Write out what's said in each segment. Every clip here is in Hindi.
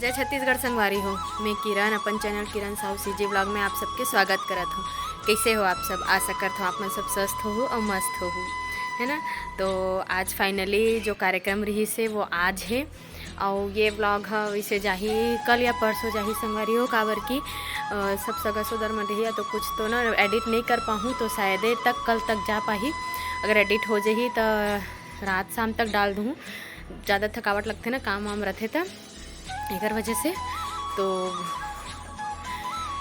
जय छत्तीसगढ़ संगवारी हो। मैं किरण अपन चैनल किरण साहू सीजी ब्लॉग में आप सबके स्वागत करत हूँ। कैसे हो आप सब? आशा करता हूँ आप मन सब स्वस्थ हो और मस्त हो, है ना। तो आज फाइनली जो कार्यक्रम रही से वो आज है और ये ब्लॉग है वैसे जाही कल या परसों जाही संगवारी हो काबर की सब सगा सुधर में रही तो कुछ तो ना एडिट नहीं कर पाऊँ तो शायद तक कल तक जा पाही। अगर एडिट हो जाही तो रात शाम तक डाल दूँ। ज़्यादा थकावट लगते ना काम वाम रहते तो एक वजह से। तो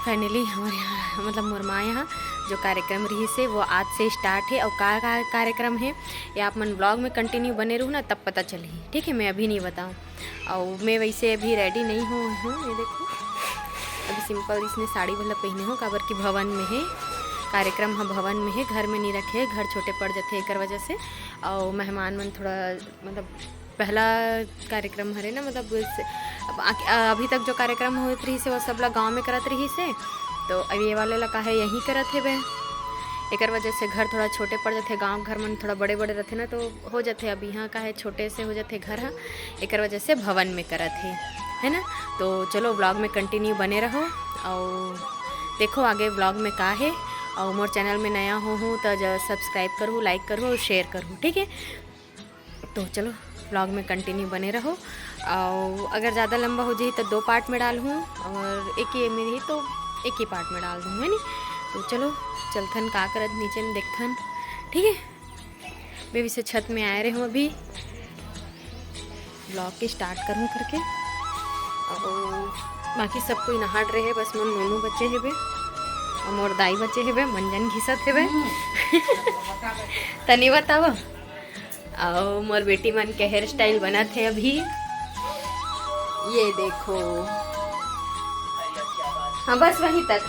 फाइनली हमारे यहाँ मतलब मोर माँ यहाँ जो कार्यक्रम रही से वो आज से स्टार्ट है और का कार्यक्रम है ये आप मन ब्लॉग में कंटिन्यू बने रहूँ ना तब पता चले, ठीक है। मैं अभी नहीं बताऊँ और मैं वैसे अभी रेडी नहीं हूँ। ये देखो अभी सिंपल इसने साड़ी वाला पहने हो काबर की भवन में है कार्यक्रम, हाँ भवन में है, घर में नहीं रखे, घर छोटे पड़ जाते एक वजह से। और मेहमान मन थोड़ा मतलब पहला कार्यक्रम हरे ना मतलब अभी तक जो कार्यक्रम होत रही से वो सब लोग गाँव में करत रही से, तो अब ये वाले लगा है यहीं करत है बे। एक वजह से घर थोड़ा छोटे पड़ जाते, गांव घर में थोड़ा बड़े बड़े रहते ना तो हो जाते। अब यहाँ का है छोटे से हो जाते घर, हाँ एक वजह से भवन में करत है ना। तो चलो ब्लॉग में कंटिन्यू बने रहो और देखो आगे ब्लॉग में का है। और मोर चैनल में नया हो तो सब्सक्राइब करूँ, लाइक करूँ और शेयर करूँ, ठीक है। तो चलो ब्लॉग में कंटिन्यू बने रहो और अगर ज़्यादा लंबा हो जाए तो 2 पार्ट में डाल हूँ और एक ही में ही तो एक ही पार्ट में डाल दूँ, है नी। तो चलो चलथन का करत नीचे में देखथन, ठीक है। मैं भी से छत में आए रहे हूँ अभी ब्लॉग के स्टार्ट करूँ करके और बाकी सब कोई नहाट रहे, बस मोर नोनू बच्चे है बे और मोर दाई बच्चे है बे मंजन घिसत है बे तनी बताओ। और मोर बेटी मन के हेयर स्टाइल बना थे अभी, ये देखो, हाँ बस वहीं तक,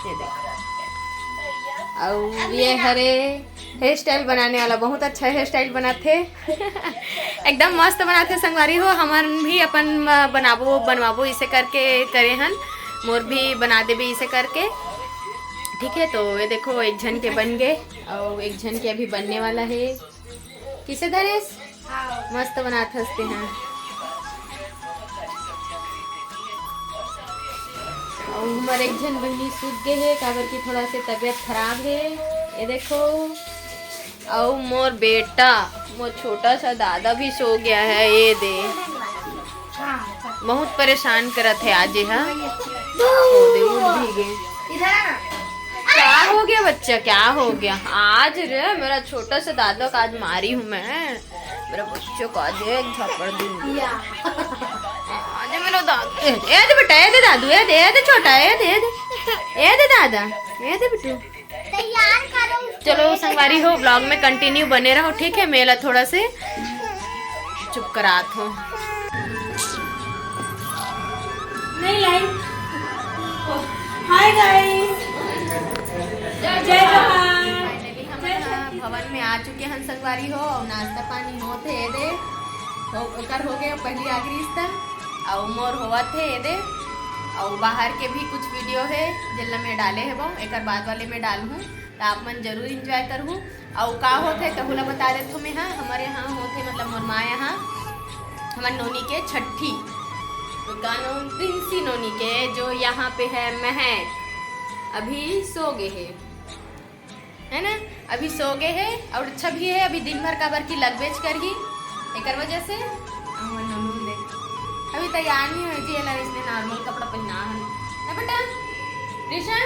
ये देखो। और ये हरे हेयर स्टाइल बनाने वाला बहुत अच्छा हेयर स्टाइल बनाते एकदम मस्त बनाते संगवारी हो। हमार भी अपन बनवाबो इसे करके करे हन, मोर भी बना दे भी इसे करके, ठीक है। तो ये देखो एक जन के बन गए और एक जन के अभी बनने वाला है। किसे दरेस मस्त बनाते हंसते हैं। और हमारे एक जन बहनी सूख गए है काबर की थोड़ा से तबीयत खराब है, ये देखो। और मोर बेटा मोर छोटा सा दादा भी सो गया है, ये दे बहुत परेशान करत है आज। हाँ उठ भी गए। क्या हो गया बच्चा, क्या हो गया आज? रे मेरा छोटा सा दादा का आज मारी हूँ मैं, मेरा बच्चों को आज एक झपड़ दूंगी आज मेरा दादा। ए दे बेटा, ए दे दादू, ए दे छोटा, ए दे दादा, ए दे बेटू। तैयार करो। चलो संगवारी हो ब्लॉग में कंटिन्यू बने रहो, ठीक है। मेला थोड़ा से चुप करात हो नहीं लाइव। हाय गाइस, जय फाइनली हम भवन में आ चुके हैं संगवारी हो। नाश्ता पानी होते है दे ओकर हो गए पहली आखिरी स्तर और मोर होवा थे ये दे। और बाहर के भी कुछ वीडियो है जिला में डाले है वो एक बाद वाले में डालूँ तो आप मन जरूर इंजॉय करूँ। और का होते तो बोला बता देते हो मैं, हाँ हमारे यहाँ होते मतलब मोर माँ यहाँ हमारे नोनी के छठी प्रिंसी नोनी के जो यहाँ पे है महक अभी सो गए है ना, अभी सो गए है। और अच्छा भी है अभी दिन भर का बर की लगभग कर ही एक वजह से अभी तैयार नहीं हुई थी, इसने नॉर्मल कपड़ा पहना है ना बेटा ऋषा।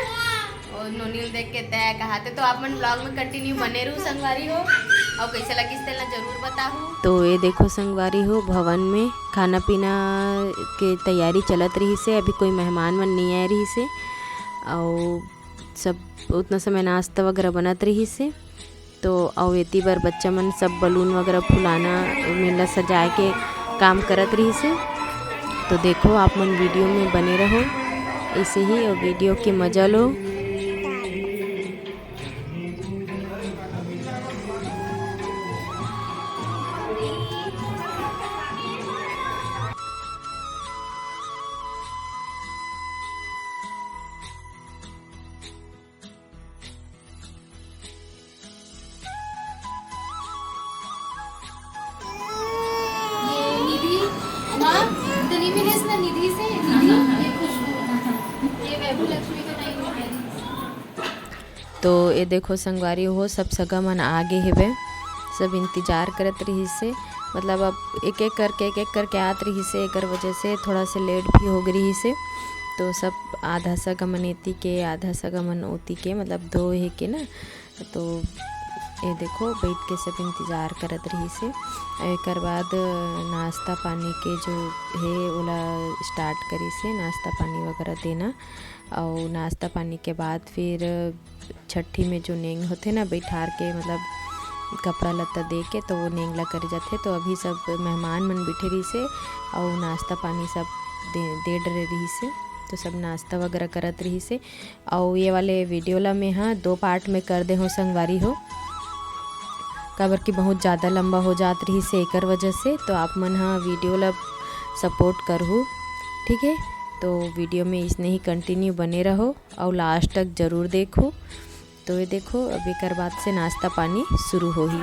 और नोनील देख के तय कहा थे। तो आप मन ब्लॉग में कंटिन्यू बने रहूँ संगवारी हो और कैसे लगी इस तेल जरूर बताऊँ। तो ये देखो संगवारी हो भवन में खाना पीना के तैयारी चलत रही से, अभी कोई मेहमान मन नहीं आ रही से और सब उतना समय नाश्ता वगैरह बनत रही से। तो और एती बार बच्चा मन सब बलून वगैरह फुलाना मेला सजाए के काम करत रही से। तो देखो आप मन वीडियो में बने रहो ऐसे ही और वीडियो के मजा लो। पानी में है ना निधि से निधि ये खुशबू ये वैभव लक्ष्मी का नहीं है। तो ये देखो संगवारी हो सब सगा मन आगे हेबे, सब इंतज़ार करत रही से, मतलब अब एक एक करके आत रही से, एकर वजह से थोड़ा से लेट भी हो गई से। तो सब आधा सगा मन एती के आधा सगा मन ओती के, मतलब दो है के ना। तो ये देखो बैठ के सब इंतज़ार करत रही से। एकर बाद नाश्ता पानी के जो है ओला स्टार्ट करी से, नाश्ता पानी वगैरह देना। और नाश्ता पानी के बाद फिर छठी में जो नेंग होते ना बैठार के, मतलब कपड़ा लत्ता दे के, तो वो नेंगला करे जाते। तो अभी सब मेहमान मन बैठे रही से और नाश्ता पानी सब दे डरे रही से। तो सब नाश्ता वगैरह करत रही से। और ये वाले वीडियो ला में हाँ 2 पार्ट में कर दे हो संगवारी हो, काबर कि बहुत ज़्यादा लंबा हो जात रही से एकर वजह से। तो आप मन हाँ वीडियो ला सपोर्ट करहु, ठीक है। तो वीडियो में इसने ही कंटिन्यू बने रहो और लास्ट तक ज़रूर देखो। तो ये देखो अब एकर बाद से नाश्ता पानी शुरू हो ही।